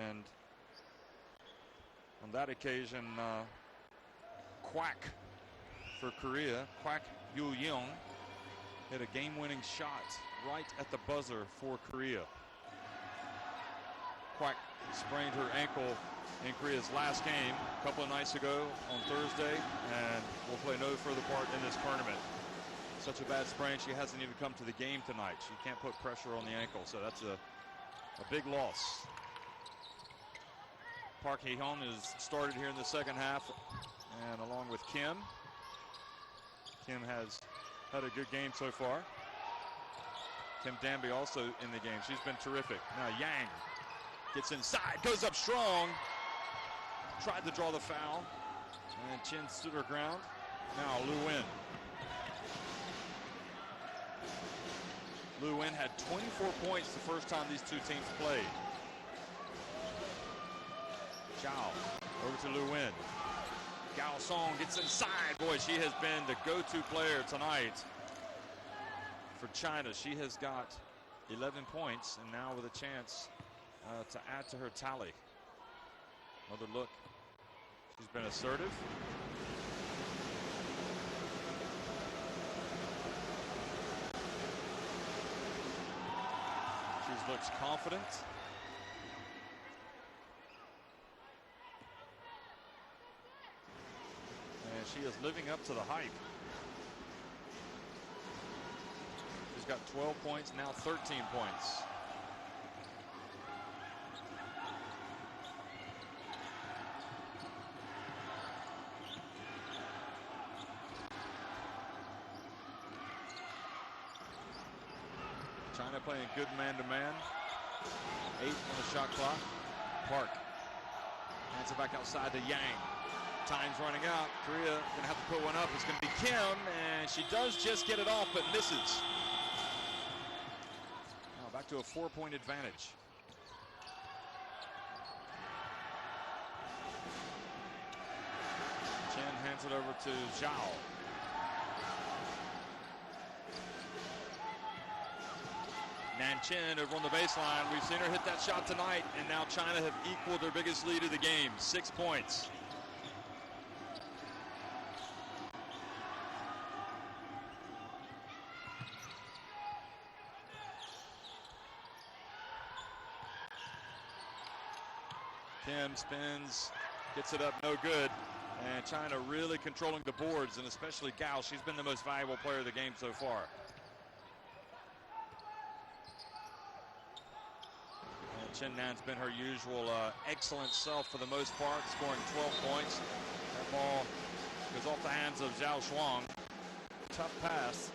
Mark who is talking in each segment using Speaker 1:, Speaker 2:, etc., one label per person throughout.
Speaker 1: And on that occasion, Kwak for Korea, Kwak Yu-young, hit a game-winning shot right at the buzzer for Korea. Kwak sprained her ankle in Korea's last game a couple of nights ago on Thursday, and will play no further part in this tournament. Such a bad sprain, she hasn't even come to the game tonight. She can't put pressure on the ankle, so that's a big loss. Park Hee-hyun has started here in the second half, and along with Kim. Kim has had a good game so far. Kim Danby also in the game. She's been terrific. Now Yang gets inside, goes up strong. Tried to draw the foul, and Chin stood her ground. Now Lu Win. Lu Win had 24 points the first time these two teams played. Zhao over to Lu Win. Gao Song gets inside. Boy, she has been the go-to player tonight for China. She has got 11 points, and now with a chance to add to her tally. Another look. She's been assertive. She looks confident. And she is living up to the hype. She's got 12 points, now 13 points. China playing good man-to-man. 8 on the shot clock. Park hands it back outside to Yang. Time's running out. Korea gonna have to put one up. It's gonna be Kim, and she does just get it off, but misses. Now back to a 4-point advantage. Chen hands it over to Zhao. Nan Chen over on the baseline. We've seen her hit that shot tonight, and now China have equaled their biggest lead of the game, 6 points. Kim spins, gets it up, no good. And China really controlling the boards, and especially Gao. She's been the most valuable player of the game so far. Chen Nan's been her usual excellent self for the most part, scoring 12 points. That ball goes off the hands of Zhao Shuang. Tough pass.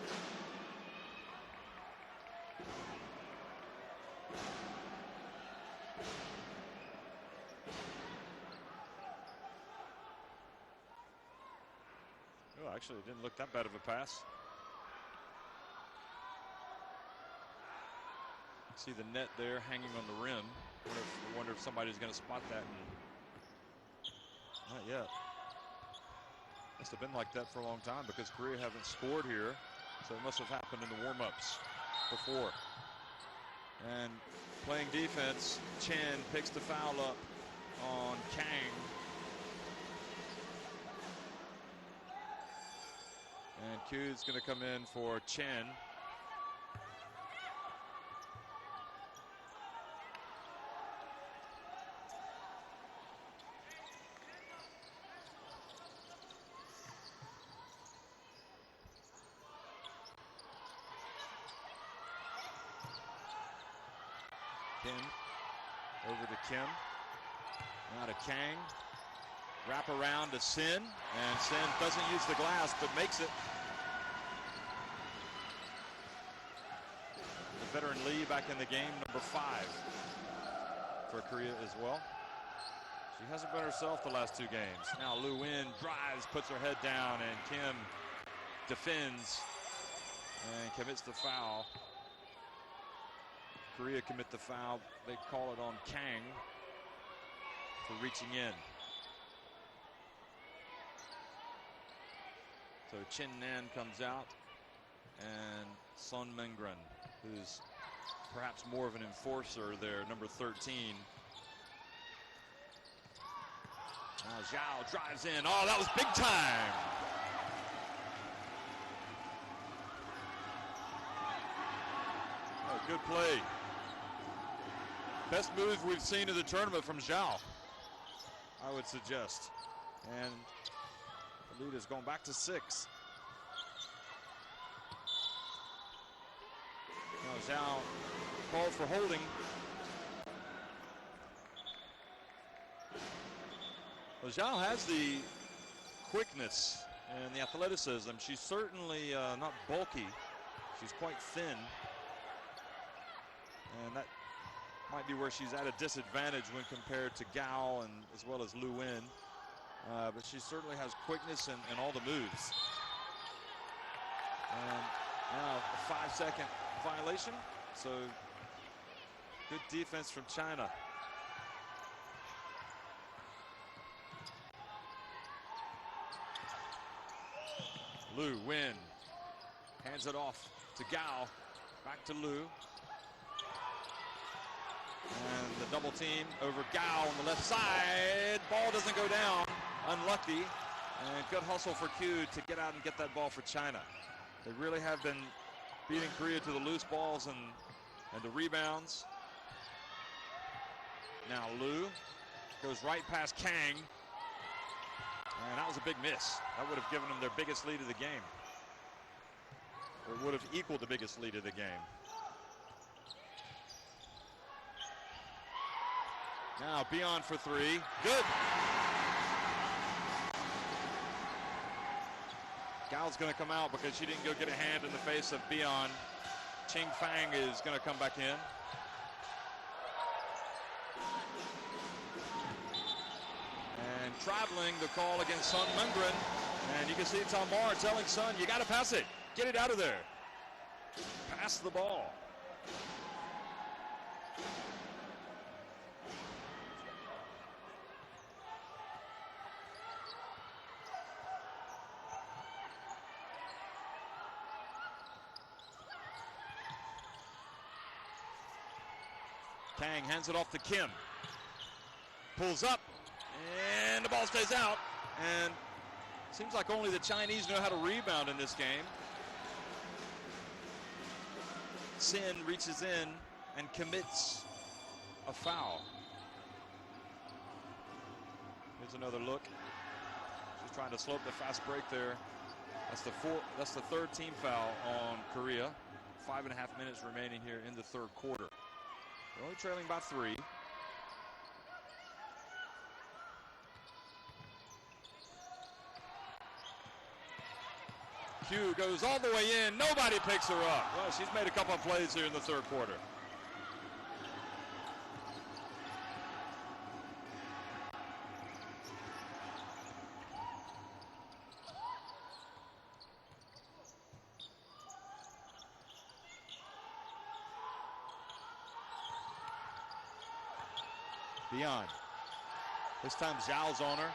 Speaker 1: Oh, actually, it didn't look that bad of a pass. See the net there hanging on the rim. I wonder if somebody's going to spot that. Not yet. Must have been like that for a long time because Korea haven't scored here. So it must have happened in the warm-ups before. And playing defense, Chen picks the foul up on Kang. And Q's going to come in for Chen. Over to Kim. Now to Kang. Wrap around to Sin. And Sin doesn't use the glass, but makes it. The veteran Lee back in the game, number 5 for Korea as well. She hasn't been herself the last 2 games. Now Lu Win drives, puts her head down, and Kim defends and commits the foul. Korea commit the foul. They call it on Kang for reaching in. So Chin Nan comes out, and Son Mengren, who's perhaps more of an enforcer there, number 13, Now Zhao drives in. Oh, that was big time. Oh, good play. Best move we've seen in the tournament from Zhao, I would suggest. And the lead has gone back to 6. Now Zhao called for holding. Well, Zhao has the quickness and the athleticism. She's certainly not bulky. She's quite thin. And that might be where she's at a disadvantage when compared to Gao and as well as Lu Wen. But she certainly has quickness and all the moves. And now a 5-second violation. So good defense from China. Lu Wen hands it off to Gao. Back to Lu. And the double team over Gao on the left side. Ball doesn't go down. Unlucky. And good hustle for Q to get out and get that ball for China. They really have been beating Korea to the loose balls and the rebounds. Now Lu goes right past Kang. And that was a big miss. That would have given them their biggest lead of the game. Or would have equaled the biggest lead of the game. Now Bion for 3. Good. Gao's going to come out because she didn't go get a hand in the face of Bion. Ching Fang is going to come back in. And traveling the call against Sun Mengren. And you can see Tamar telling Sun, you got to pass it. Get it out of there. Pass the ball. Kang hands it off to Kim. Pulls up. And the ball stays out. And seems like only the Chinese know how to rebound in this game. Sin reaches in and commits a foul. Here's another look. She's trying to slope the fast break there. That's the third team foul on Korea. 5.5 minutes remaining here in the third quarter. They're only trailing by 3. Q goes all the way in. Nobody picks her up. Well, she's made a couple of plays here in the third quarter. Beyond. This time Zhao's on her,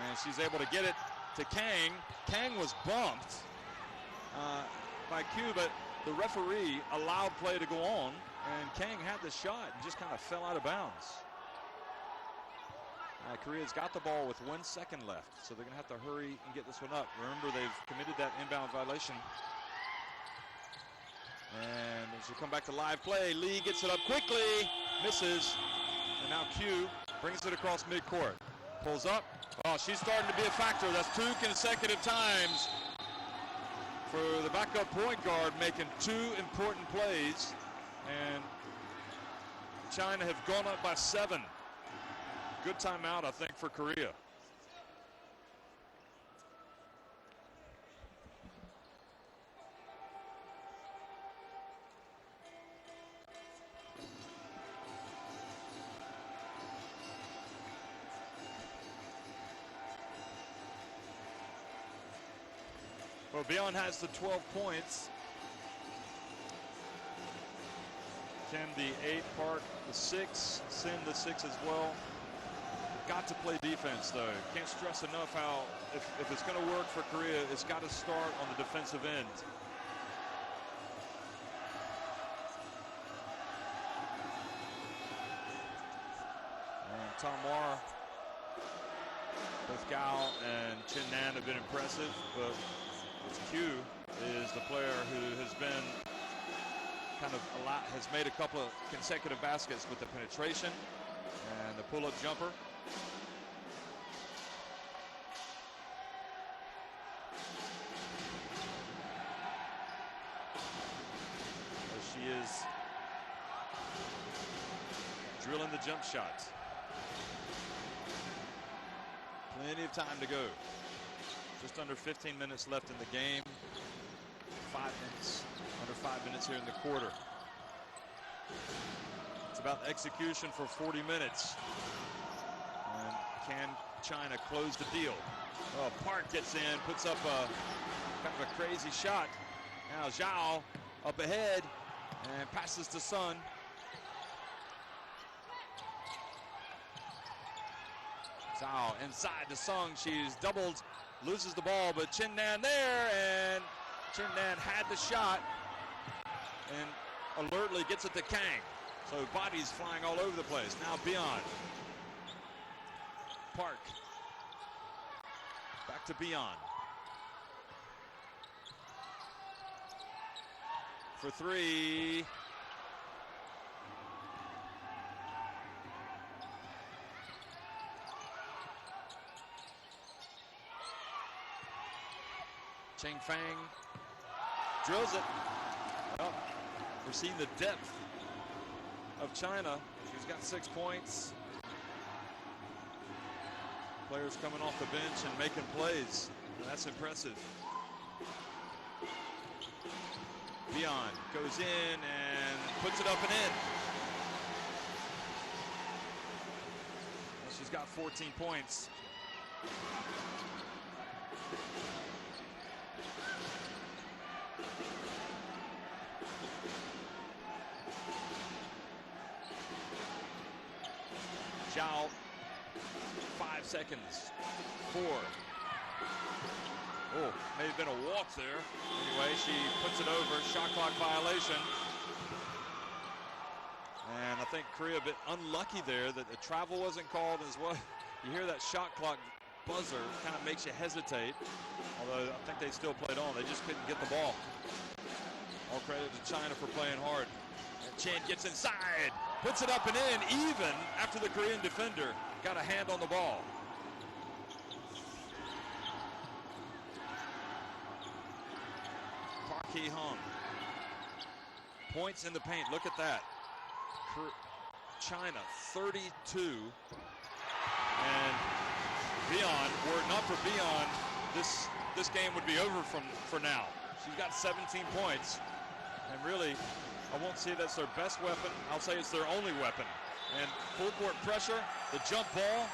Speaker 1: and she's able to get it to Kang. Kang was bumped by Q, but the referee allowed play to go on, and Kang had the shot and just kind of fell out of bounds. Korea's got the ball with 1 second left, so they're going to have to hurry and get this one up. Remember, they've committed that inbound violation. And as we come back to live play, Lee gets it up quickly, misses. And now Q brings it across midcourt. Pulls up. Oh, she's starting to be a factor. That's 2 consecutive times for the backup point guard making 2 important plays. And China have gone up by 7. Good timeout, I think, for Korea. Well, Bion has the 12 points. Kim the 8, Park the 6, Sin the 6 as well. Got to play defense, though. Can't stress enough how, if it's going to work for Korea, it's got to start on the defensive end. And Tamar Both Gao and Chin Nan have been impressive, but Q is the player who has been has made a couple of consecutive baskets with the penetration and the pull-up jumper. She is drilling the jump shots. Plenty of time to go. Just under 15 minutes left in the game. Under 5 minutes here in the quarter. It's about execution for 40 minutes. And can China close the deal? Oh, Park gets in, puts up kind of a crazy shot. Now Zhao up ahead and passes to Sun. Zhao inside to Sung. She's doubled, loses the ball, but Chin Nan there, and Chin Nan had the shot and alertly gets it to Kang. So bodies flying all over the place. Now Beyond. Park. Back to Beyond. For three. Cheng Fang drills it. Well, we're seeing the depth of China. She's got 6 points. Players coming off the bench and making plays. That's impressive. Beyond goes in and puts it up and in. Well, she's got 14 points. Zhao, 5 seconds. 4. Oh, may have been a walk there. Anyway, she puts it over. Shot clock violation. And I think Korea a bit unlucky there that the travel wasn't called as well. You hear that shot clock buzzer, kind of makes you hesitate. Although I think they still played on. They just couldn't get the ball. All credit to China for playing hard. And Chen gets inside. Puts it up and in, even after the Korean defender got a hand on the ball. Park Hee-hung. Points in the paint. Look at that. China 32. And Beyond, were it not for Beyond, this game would be over for now. She's got 17 points. And really, I won't say that's their best weapon. I'll say it's their only weapon. And full court pressure, the jump ball.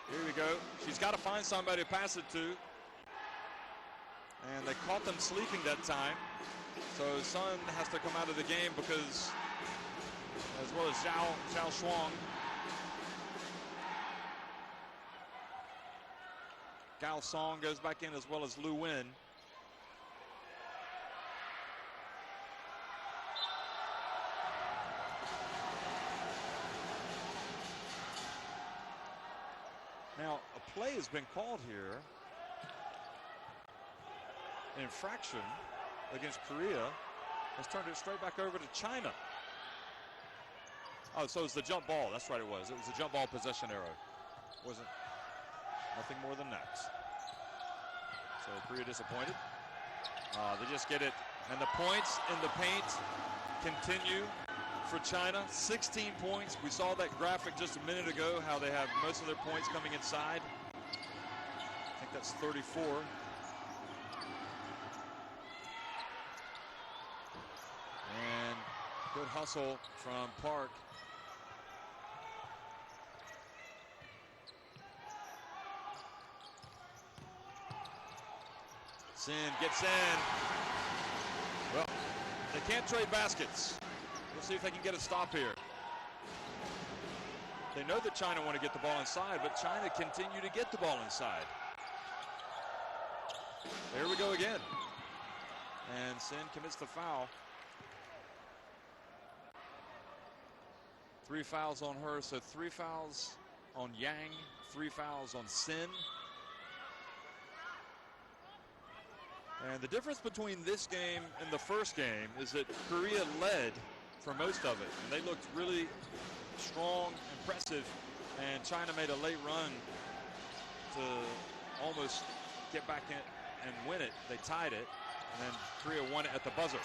Speaker 1: Here we go. She's got to find somebody to pass it to. And they caught them sleeping that time. So Sun has to come out of the game because, as well as Zhao Shuang. Gao Song goes back in as well as Lu Wen. Now, a play has been called here. An infraction against Korea has turned it straight back over to China. Oh, so it's the jump ball. That's right, it was. It was a jump ball possession arrow. Wasn't nothing more than that. So Korea disappointed. They just get it. And the points in the paint continue for China. 16 points. We saw that graphic just a minute ago, how they have most of their points coming inside. I think that's 34. And good hustle from Park. Sin gets in. Well, they can't trade baskets. We'll see if they can get a stop here. They know that China want to get the ball inside, but China continue to get the ball inside. There we go again. And Sin commits the foul. 3 fouls on her, so 3 fouls on Yang, 3 fouls on Sin. And the difference between this game and the first game is that Korea led for most of it, and they looked really strong, impressive, and China made a late run to almost get back in and win it. They tied it, and then Korea won it at the buzzer.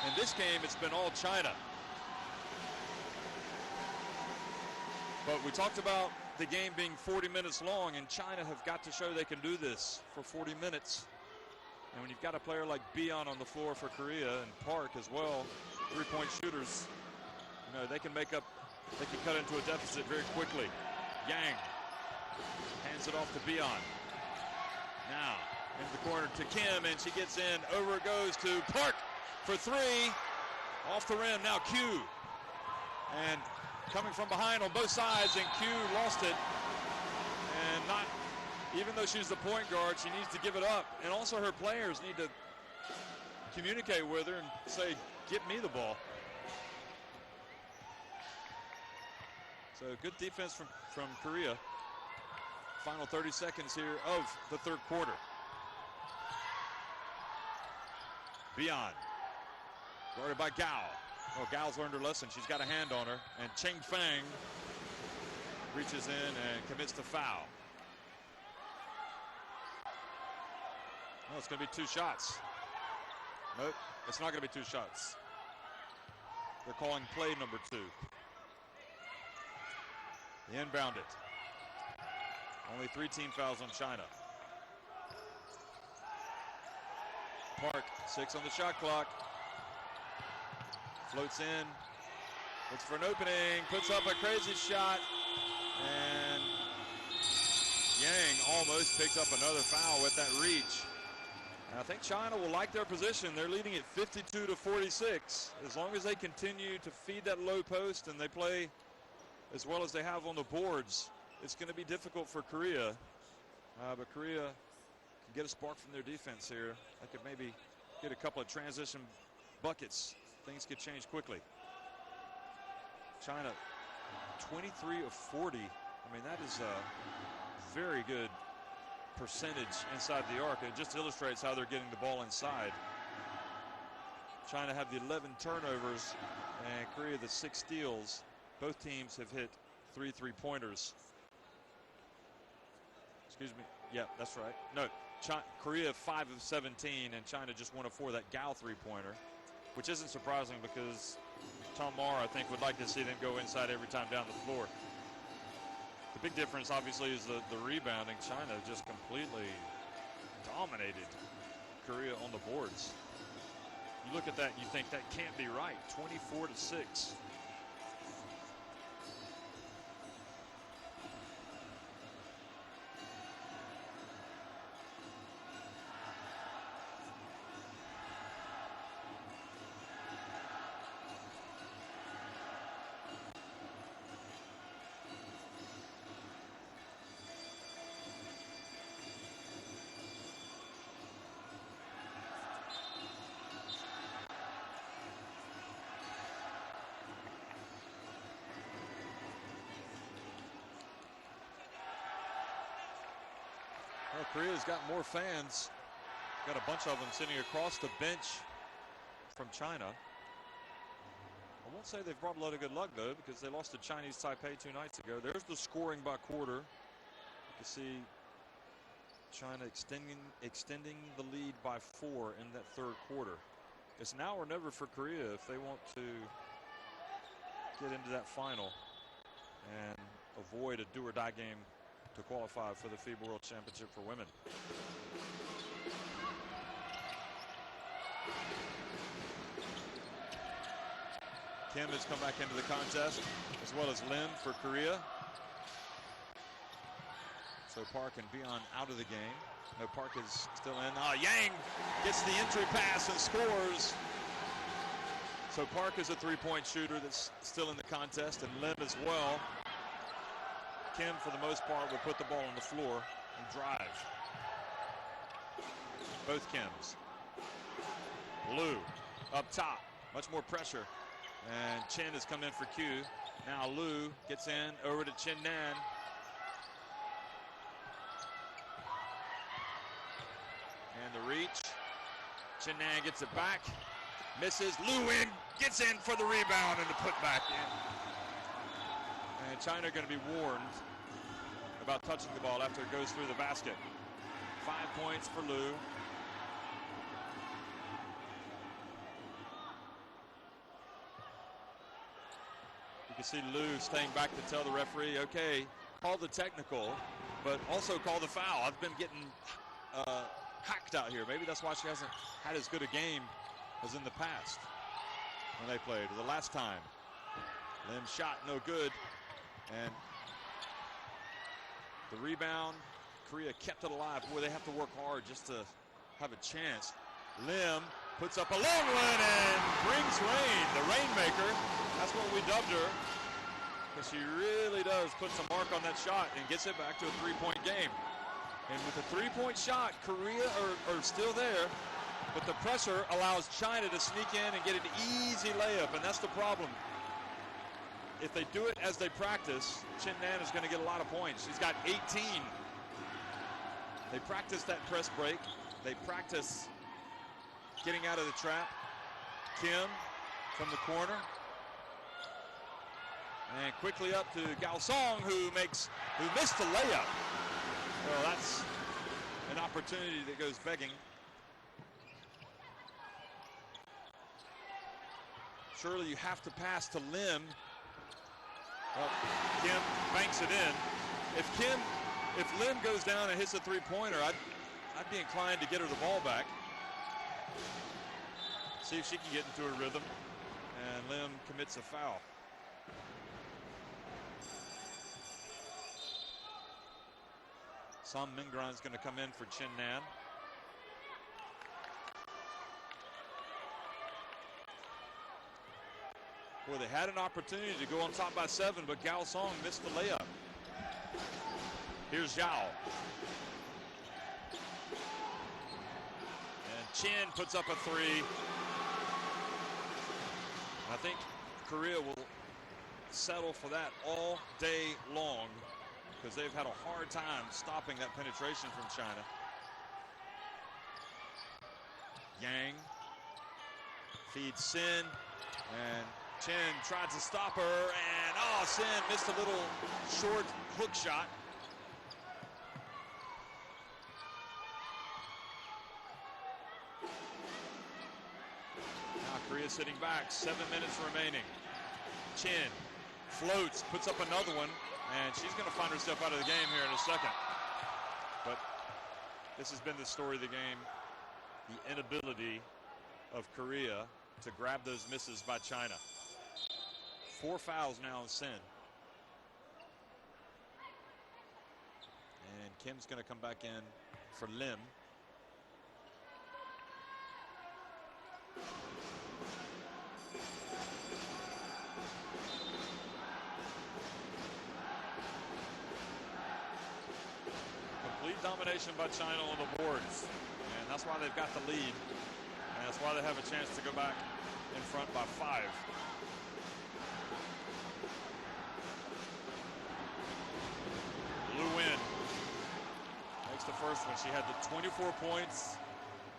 Speaker 1: In this game, it's been all China. But we talked about the game being 40 minutes long, and China have got to show they can do this for 40 minutes. And when you've got a player like Bion on the floor for Korea and Park as well, 3-point shooters, you know, they can cut into a deficit very quickly. Yang hands it off to Bion. Now into the corner to Kim, and she gets in. Over it goes to Park for 3. Off the rim now Q. And coming from behind on both sides, and Q lost it. And not, even though she's the point guard, she needs to give it up. And also her players need to communicate with her and say, get me the ball. So good defense from Korea. Final 30 seconds here of the third quarter. Bion, guarded by Gao. Oh, Gao's learned her lesson. She's got a hand on her. And Cheng Fang reaches in and commits the foul. Oh, it's going to be 2 shots. Nope, it's not going to be 2 shots. They're calling play number 2. They inbound it. Only 3 team fouls on China. Park, 6 on the shot clock. Floats in, looks for an opening, puts up a crazy shot, and Yang almost picked up another foul with that reach. And I think China will like their position. They're leading at 52-46. As long as they continue to feed that low post and they play as well as they have on the boards, it's going to be difficult for Korea. But Korea can get a spark from their defense here. They could maybe get a couple of transition buckets. Things could change quickly. China, 23 of 40. I mean, that is a very good percentage inside the arc. It just illustrates how they're getting the ball inside. China have the 11 turnovers, and Korea the 6 steals. Both teams have hit 3 3-pointers. Excuse me. Yeah, that's right. No, Korea 5 of 17, and China just 1 of 4. That Gao 3-pointer. Which isn't surprising because Tom Maher, I think, would like to see them go inside every time down the floor. The big difference, obviously, is the rebounding. China just completely dominated Korea on the boards. You look at that and you think that can't be right. 24-6. Well, Korea's got more fans. Got a bunch of them sitting across the bench from China. I won't say they've brought a lot of good luck, though, because they lost to Chinese Taipei 2 nights ago. There's the scoring by quarter. You can see China extending the lead by 4 in that third quarter. It's now or never for Korea if they want to get into that final and avoid a do-or-die game to qualify for the FIBA World Championship for women. Kim has come back into the contest, as well as Lim for Korea. So Park and Bion out of the game. No, Park is still in. Yang gets the entry pass and scores. So Park is a 3-point shooter that's still in the contest, and Lim as well. Kim, for the most part, will put the ball on the floor and drive. Both Kims. Liu up top. Much more pressure. And Chen has come in for Q. Now Liu gets in over to Chin Nan. And the reach. Chin Nan gets it back. Misses. Liu in. Gets in for the rebound and the putback in. And China going to be warned about touching the ball after it goes through the basket. 5 points for Liu. You can see Liu staying back to tell the referee, okay, call the technical, but also call the foul. I've been getting hacked out here. Maybe that's why she hasn't had as good a game as in the past when they played, or the last time. Lim shot, no good. And the rebound, Korea kept it alive. Boy, they have to work hard just to have a chance. Lim puts up a long one and brings rain. The Rainmaker, that's what we dubbed her, because she really does put some mark on that shot and gets it back to a three-point game. And with a three-point shot, Korea are still there, but the pressure allows China to sneak in and get an easy layup, and that's the problem. If they do it as they practice, Chin Nan is going to get a lot of points. She's got 18. They practice that press break. They practice getting out of the trap. Kim from the corner. And quickly up to Gao Song, who missed the layup. Well, that's an opportunity that goes begging. Surely you have to pass to Lim. Well, Kim banks it in. If Lim goes down and hits a three-pointer, I'd be inclined to get her the ball back. See if she can get into a rhythm. And Lim commits a foul. Sam Mingran's going to come in for Chin Nan. Boy, they had an opportunity to go on top by 7, but Gao Song missed the layup. Here's Zhao. And Chin puts up a three. I think Korea will settle for that all day long, because they've had a hard time stopping that penetration from China. Yang feeds Sin, and Chen tried to stop her, and Sin missed a little short hook shot. Now Korea sitting back, 7 minutes remaining. Chin floats, puts up another one, and she's going to find herself out of the game here in a second. But this has been the story of the game, the inability of Korea to grab those misses by China. 4 fouls now on Sin. And Kim's going to come back in for Lim. Complete domination by China on the boards. And that's why they've got the lead. And that's why they have a chance to go back in front by 5. Liu Win makes the first one. She had the 24 points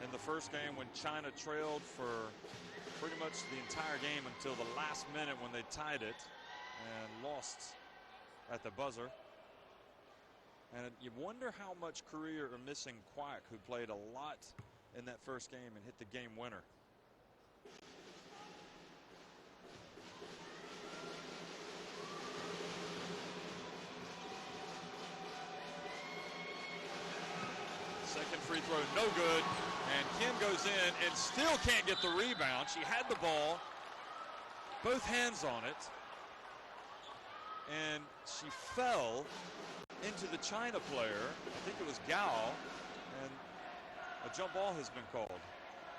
Speaker 1: in the first game when China trailed for pretty much the entire game until the last minute when they tied it and lost at the buzzer. And you wonder how much Korea are missing Kwak, who played a lot in that first game and hit the game winner. Second free throw, no good. And Kim goes in and still can't get the rebound. She had the ball, both hands on it, and she fell into the China player. I think it was Gao, and a jump ball has been called.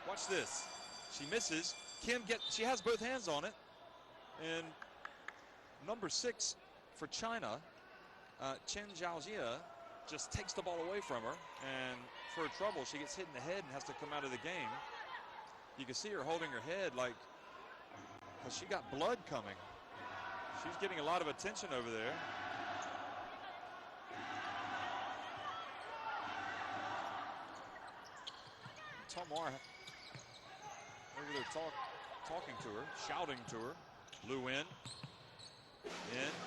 Speaker 1: Watch this. She misses. She has both hands on it, and number 6 for China, Chen Zhaojia, just takes the ball away from her, and for her trouble, she gets hit in the head and has to come out of the game. You can see her holding her head like, because she got blood coming. She's getting a lot of attention over there. Tamar over there talking to her, shouting to her. Lu in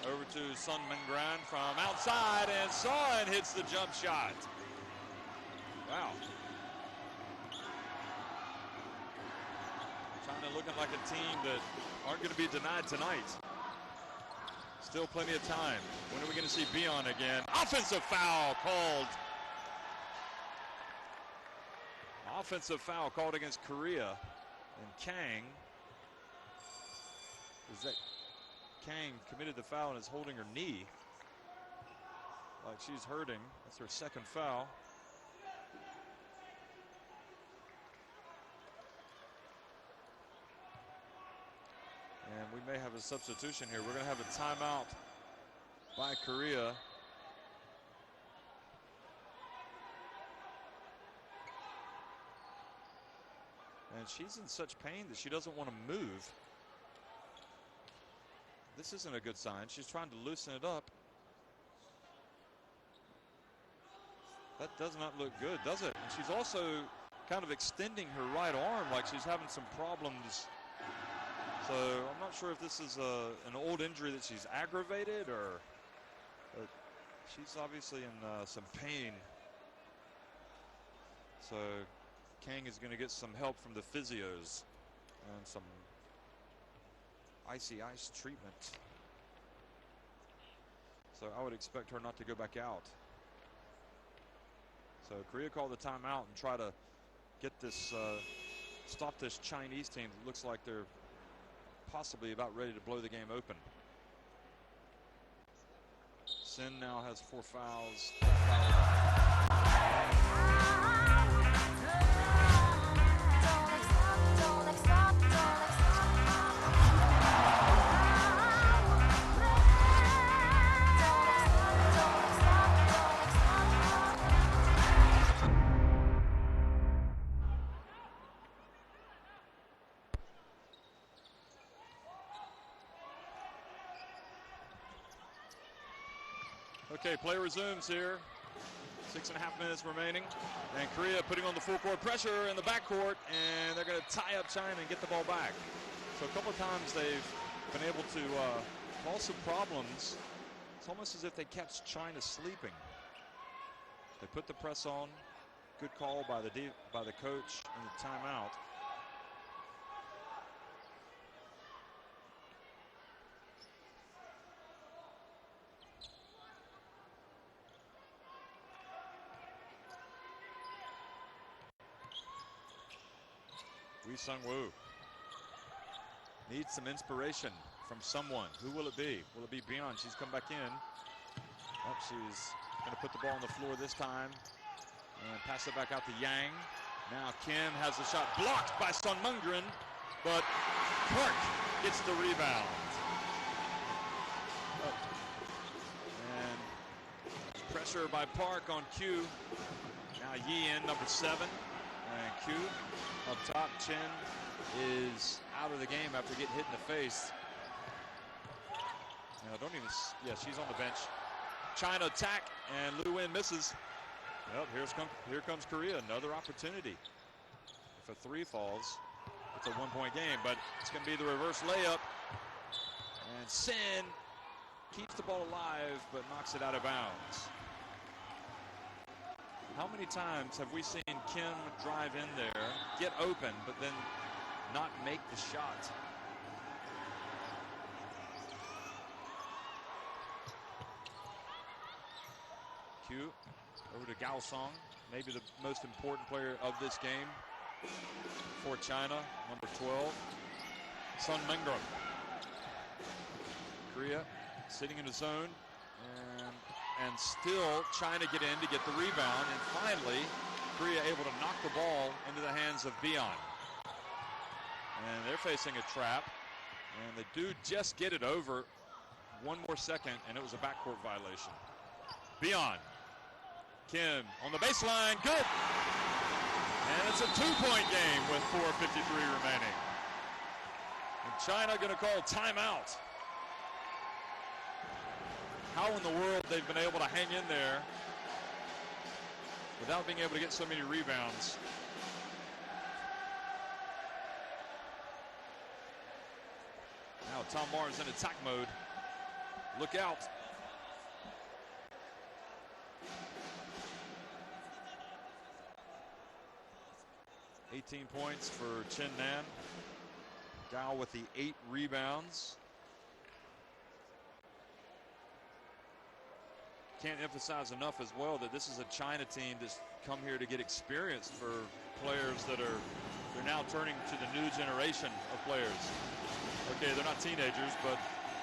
Speaker 1: over to Sun Mingran from outside, and Sun hits the jump shot. Wow. China looking like a team that aren't going to be denied tonight. Still plenty of time. When are we going to see Bion again? Offensive foul called. Offensive foul called against Korea. And Kang. Is that Kang committed the foul and is holding her knee like she's hurting. That's her second foul. And we may have a substitution here. We're going to have a timeout by Korea. And she's in such pain that she doesn't want to move. This isn't a good sign. She's trying to loosen it up. That does not look good, does it? And she's also kind of extending her right arm like she's having some problems. So I'm not sure if this is an old injury that she's aggravated, or she's obviously in some pain. So Kang is going to get some help from the physios and some icy ice treatment. So I would expect her not to go back out. So Korea called the timeout and try to get this, stop this Chinese team that looks like they're possibly about ready to blow the game open. Sin now has 4 fouls. Okay, play resumes here. 6.5 minutes remaining. And Korea putting on the full court pressure in the backcourt, and they're going to tie up China and get the ball back. So a couple of times they've been able to cause some problems. It's almost as if they catch China sleeping. They put the press on. Good call by the coach in the timeout. Wee Sung-woo needs some inspiration from someone. Who will it be? Will it be Bion? She's come back in. Oh, she's going to put the ball on the floor this time and pass it back out to Yang. Now Kim has the shot blocked by Sun Mungren, but Park gets the rebound. And pressure by Park on Q. Now Yi in, number 7. And Q up top. Chen is out of the game after getting hit in the face. Yeah, she's on the bench. China attack, and Lu Win misses. Well, here comes Korea. Another opportunity. If a 3 falls, it's a 1-point game, but it's going to be the reverse layup. And Sin keeps the ball alive, but knocks it out of bounds. How many times have we seen Kim drive in there, get open, but then not make the shot? Q over to Gao Song, maybe the most important player of this game for China, number 12. Sun Mingren. Korea sitting in the zone, and still China get in to get the rebound, and finally Korea able to knock the ball into the hands of Bion. And they're facing a trap, and they do just get it over. One more second, and it was a backcourt violation. Bion. Kim on the baseline, good. And it's a 2-point game with 4:53 remaining. And China going to call timeout. how in the world they've been able to hang in there without being able to get so many rebounds. Now Tom Barnes in attack mode. Look out. $18 points for Chin Nan. Gao with the 8 rebounds. Can't emphasize enough as well that this is a China team that's come here to get experience for players that they're now turning to the new generation of players. Okay, they're not teenagers, but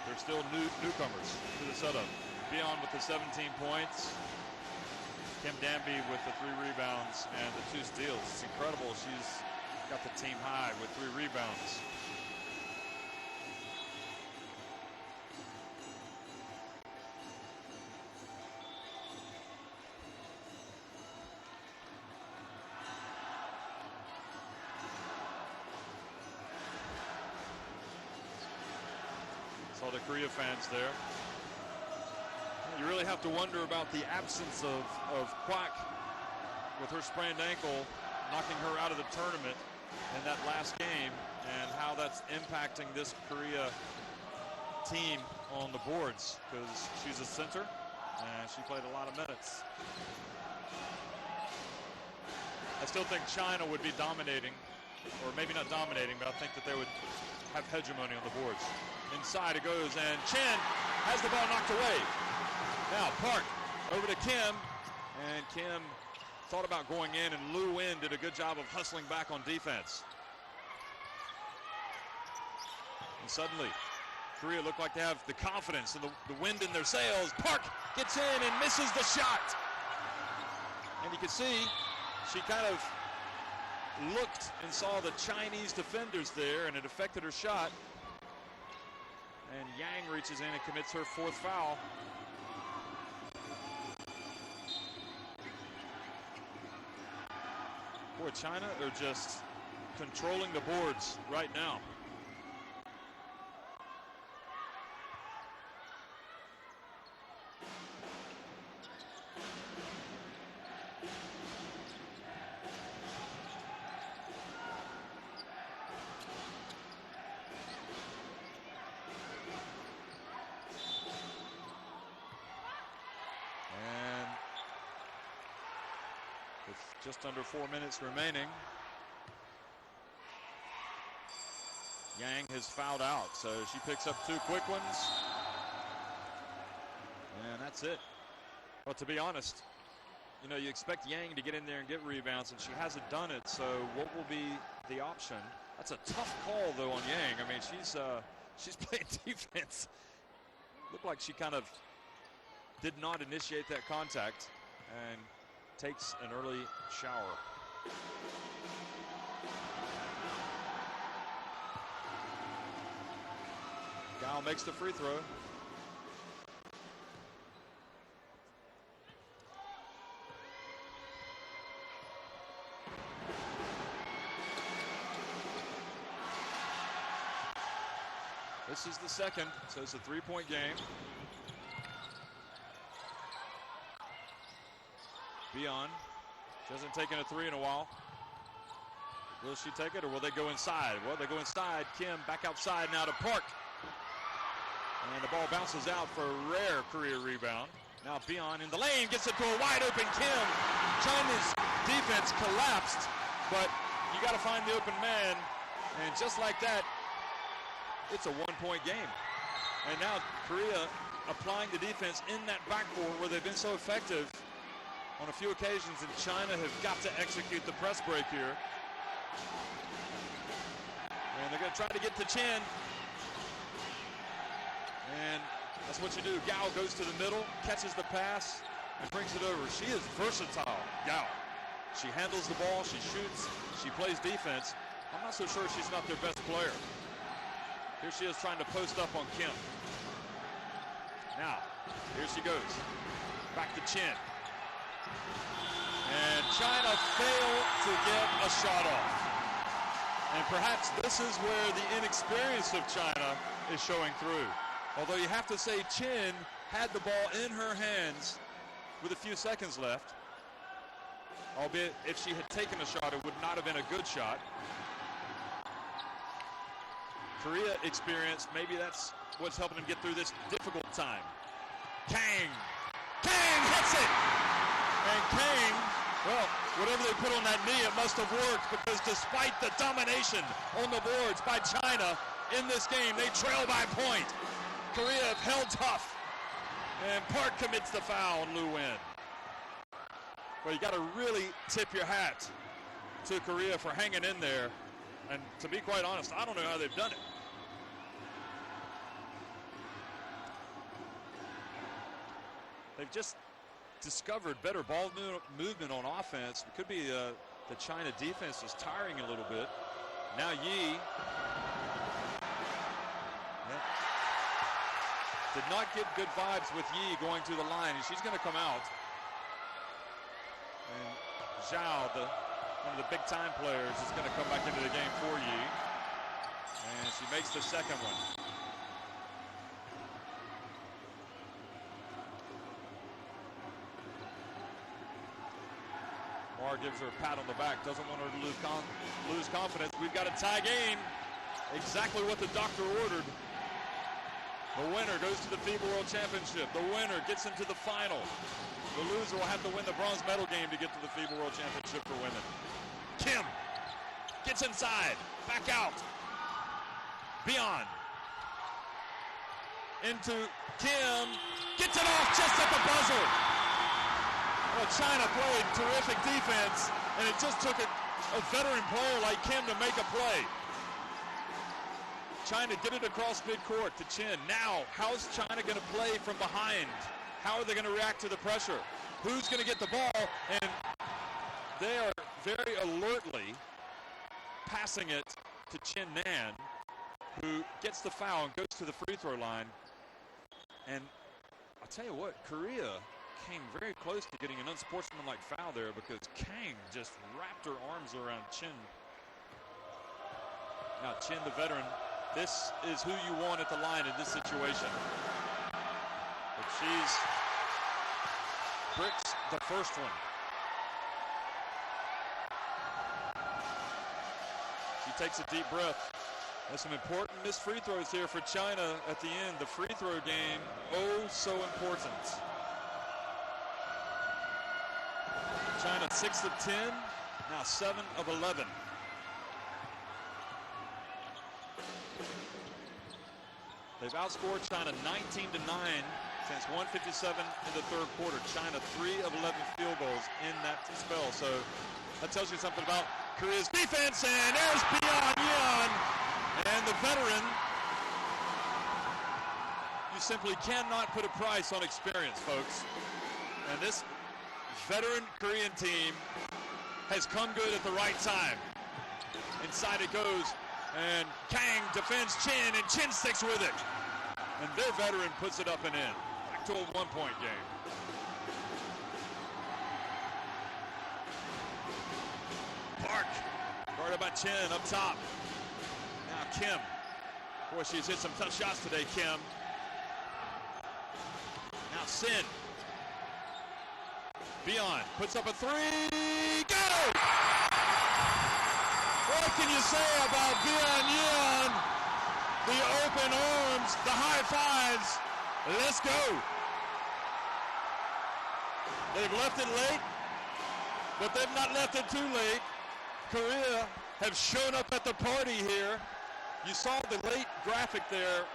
Speaker 1: they're still newcomers to the setup. Beyond with the 17 points. Kim Danby with the 3 rebounds and the 2 steals. It's incredible. She's got the team high with 3 rebounds. Saw the Korea fans there. You really have to wonder about the absence of Kwak with her sprained ankle, knocking her out of the tournament in that last game, and how that's impacting this Korea team on the boards, because she's a center and she played a lot of minutes. I still think China would be dominating, or maybe not dominating, but I think that they would have hegemony on the boards. Inside it goes, and Chen has the ball knocked away. Now Park over to Kim, and Kim thought about going in, and Lu Win did a good job of hustling back on defense. And suddenly, Korea looked like they have the confidence and the wind in their sails. Park gets in and misses the shot. And you can see she kind of looked and saw the Chinese defenders there, and it affected her shot. And Yang reaches in and commits her 4th foul. Boy, China are just controlling the boards right now. Just under 4 minutes remaining. Yang has fouled out, so she picks up 2 quick ones. And that's it. But to be honest, you know, you expect Yang to get in there and get rebounds, and she hasn't done it, so what will be the option? That's a tough call, though, on Yang. I mean, she's playing defense. Looked like she kind of did not initiate that contact, and takes an early shower. Gao makes the free throw. This is the second, so it's a 3-point game. Beyond. She hasn't taken a 3 in a while. Will she take it, or will they go inside? Well, they go inside. Kim back outside now to Park. And the ball bounces out for a rare Korea rebound. Now Beyond in the lane, gets it to a wide open Kim. China's defense collapsed, but you got to find the open man. And just like that, it's a 1-point game. And now Korea applying the defense in that backcourt where they've been so effective on a few occasions, and China have got to execute the press break here. And they're going to try to get to Chen. And that's what you do. Gao goes to the middle, catches the pass, and brings it over. She is versatile, Gao. She handles the ball, she shoots, she plays defense. I'm not so sure she's not their best player. Here she is trying to post up on Kim. Now, here she goes. Back to Chen. And China failed to get a shot off. And perhaps this is where the inexperience of China is showing through. Although you have to say Chen had the ball in her hands with a few seconds left. Albeit if she had taken a shot, it would not have been a good shot. Korea experience, maybe that's what's helping them get through this difficult time. Kang hits it! And Kang, well, whatever they put on that knee, it must have worked, because despite the domination on the boards by China in this game, they trail by a point. Korea have held tough. And Park commits the foul on Lu Wen. Well, you got to really tip your hat to Korea for hanging in there. And to be quite honest, I don't know how they've done it. They've just discovered better ball movement on offense. It could be the China defense is tiring a little bit. Now Yi. Did not get good vibes with Yi going to the line, and she's going to come out. And Zhao, one of the big-time players, is going to come back into the game for Yi. And she makes the second one. Mar gives her a pat on the back, doesn't want her to lose confidence. We've got a tie game. Exactly what the doctor ordered. The winner goes to the FIBA World Championship. The winner gets into the final. The loser will have to win the bronze medal game to get to the FIBA World Championship for women. Kim gets inside, back out. Beyond. Into Kim, gets it off just at the buzzer. Well, China played terrific defense, and it just took a veteran player like Kim to make a play. China get it across midcourt to Chin. Now, how's China going to play from behind? How are they going to react to the pressure? Who's going to get the ball? And they are very alertly passing it to Chin Nan, who gets the foul and goes to the free throw line. And I'll tell you what, Korea came very close to getting an unsportsmanlike foul there, because Kang just wrapped her arms around Chin. Now, Chin, the veteran, this is who you want at the line in this situation. But she's bricks the first one. She takes a deep breath. There's some important missed free throws here for China at the end. The free throw game, oh so important. China 6 of 10, now 7 of 11. They've outscored China 19-9 since 1:57 in the third quarter. China 3 of 11 field goals in that spell. So that tells you something about Korea's defense. And there's Yeon. And the veteran, you simply cannot put a price on experience, folks. And this veteran Korean team has come good at the right time. Inside it goes. And Kang defends Chin, and Chin sticks with it. And their veteran puts it up and in. Back to a one-point game. Park, guarded by Chin up top. Now Kim. Boy, she's hit some tough shots today, Kim. Now Sin. Beyond puts up a three. Got it! What can you say about Yeon? The open arms, the high fives. Let's go. They've left it late, but they've not left it too late. Korea have shown up at the party here. You saw the late graphic there.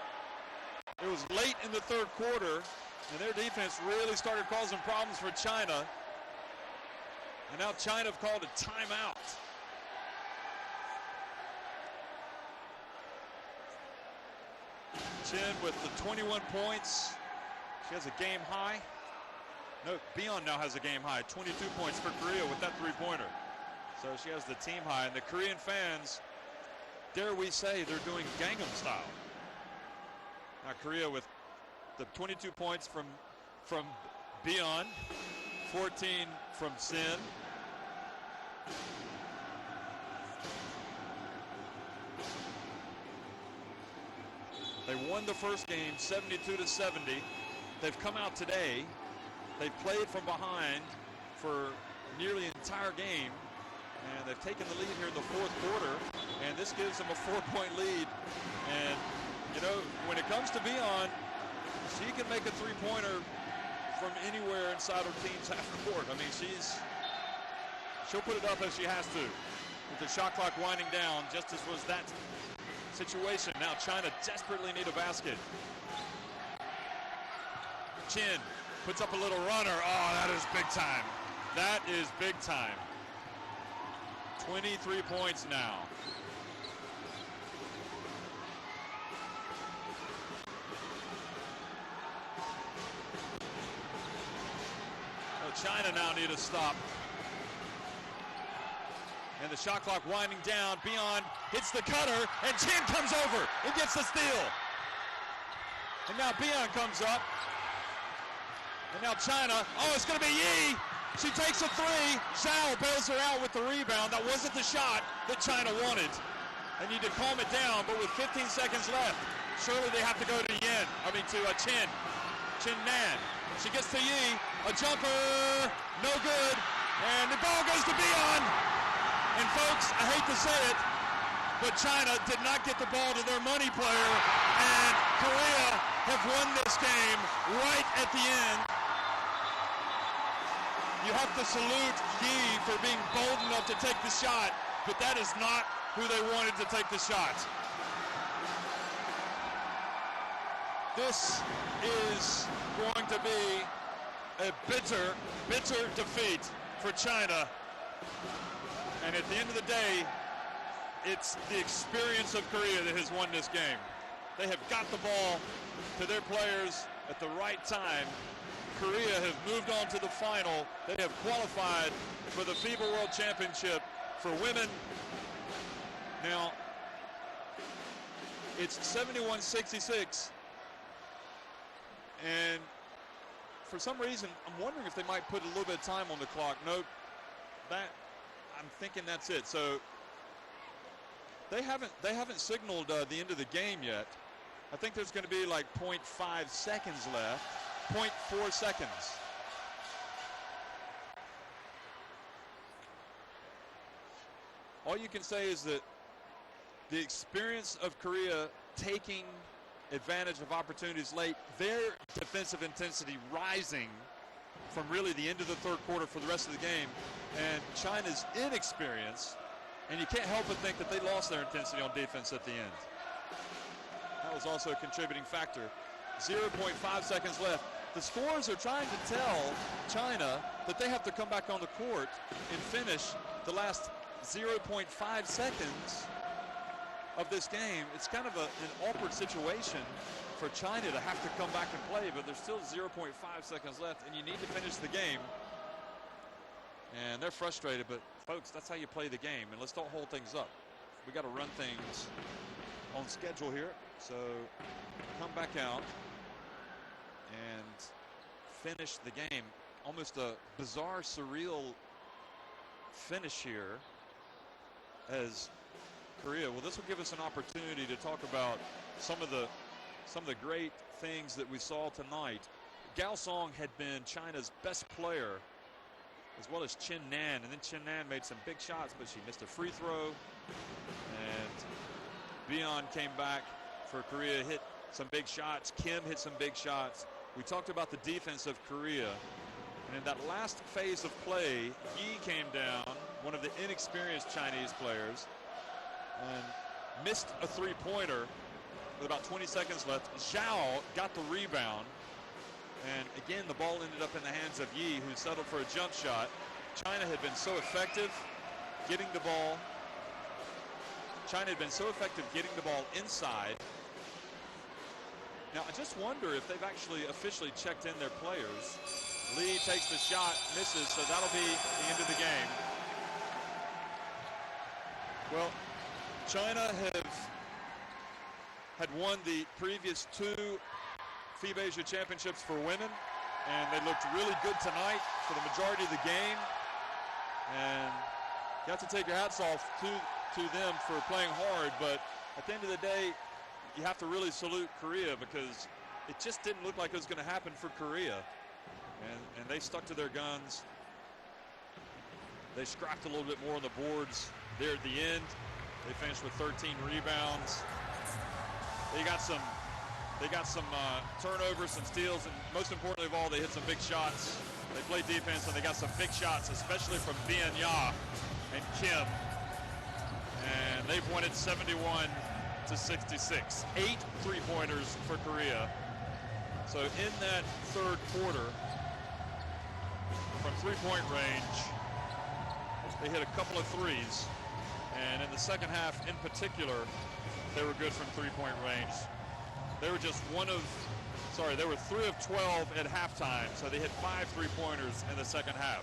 Speaker 1: It was late in the third quarter, and their defense really started causing problems for China. And now China have called a timeout. Chin with the 21 points. She has a game high. No, Beyond now has a game high. 22 points for Korea with that three-pointer. So she has the team high. And the Korean fans, dare we say, they're doing Gangnam style. Now Korea with the 22 points from Beyond. 14 from Sin. They won the first game 72-70. they've come out today. They've played from behind for nearly an entire game, and they've taken the lead here in the fourth quarter, and this gives them a 4-point lead. And, you know, when it comes to Bion, she can make a three-pointer from anywhere inside her team's half court. I mean, she'll put it up if she has to. With the shot clock winding down, just as was that situation. Now China desperately need a basket. Chin puts up a little runner. Oh, that is big time. That is big time. 23 points now. China now need a stop. And the shot clock winding down. Bion hits the cutter, and Chin comes over and gets the steal. And now Bion comes up. And now China. Oh, it's going to be Yi. She takes a three. Zhao bails her out with the rebound. That wasn't the shot that China wanted. They need to calm it down, but with 15 seconds left, surely they have to go to Yin. I mean, to Chin. Chin Nan. She gets to Yi. A jumper. No good. And the ball goes to Bion. And folks, I hate to say it, but China did not get the ball to their money player. And Korea have won this game right at the end. You have to salute Yi for being bold enough to take the shot, but that is not who they wanted to take the shot. This is going to be a bitter, bitter defeat for China. And at the end of the day, it's the experience of Korea that has won this game. They have got the ball to their players at the right time. Korea have moved on to the final. They have qualified for the FIBA World Championship for women. Now, it's 71-66. And for some reason, I'm wondering if they might put a little bit of time on the clock. Nope, I'm thinking that's it. So they haven't signaled the end of the game yet. I think there's going to be like 0.5 seconds left. 0.4 seconds. All you can say is that the experience of Korea taking advantage of opportunities late, their defensive intensity rising from really the end of the third quarter for the rest of the game, and China's inexperience, and you can't help but think that they lost their intensity on defense at the end. That was also a contributing factor. 0.5 seconds left. The scorers are trying to tell China that they have to come back on the court and finish the last 0.5 seconds of this game. It's kind of an awkward situation for China to have to come back and play, but there's still 0.5 seconds left, and you need to finish the game. And they're frustrated, but folks, that's how you play the game, and let's don't hold things up. We got to run things on schedule here. So come back out and finish the game. Almost a bizarre, surreal finish here as Korea. Well, this will give us an opportunity to talk about some of the great things that we saw tonight. Gao Song had been China's best player, as well as Chin Nan, and then Chin Nan made some big shots, but she missed a free throw. And Bion came back for Korea, hit some big shots. Kim hit some big shots. We talked about the defense of Korea, and in that last phase of play, Yi came down, one of the inexperienced Chinese players, and missed a three-pointer with about 20 seconds left. Zhao got the rebound, and again the ball ended up in the hands of Yi, who settled for a jump shot. China had been so effective getting the ball. China had been so effective getting the ball inside. Now I just wonder if they've actually officially checked in their players. Lee takes the shot, misses, so that'll be the end of the game. Well, China had won the previous two FIBA Asia Championships for women, and they looked really good tonight for the majority of the game. And you have to take your hats off to them for playing hard, but at the end of the day, you have to really salute Korea, because it just didn't look like it was going to happen for Korea. And they stuck to their guns. They scrapped a little bit more on the boards there at the end. They finished with 13 rebounds. They got some turnovers, some steals, and most importantly of all, they hit some big shots. They played defense, and they got some big shots, especially from Bien Ya and Kim. And they've won it 71-66. 8 3-pointers for Korea. So in that third quarter, from three-point range, they hit a couple of threes. And in the second half in particular, they were good from three-point range. They were just they were 3 of 12 at halftime, so they hit 5 3-pointers in the second half.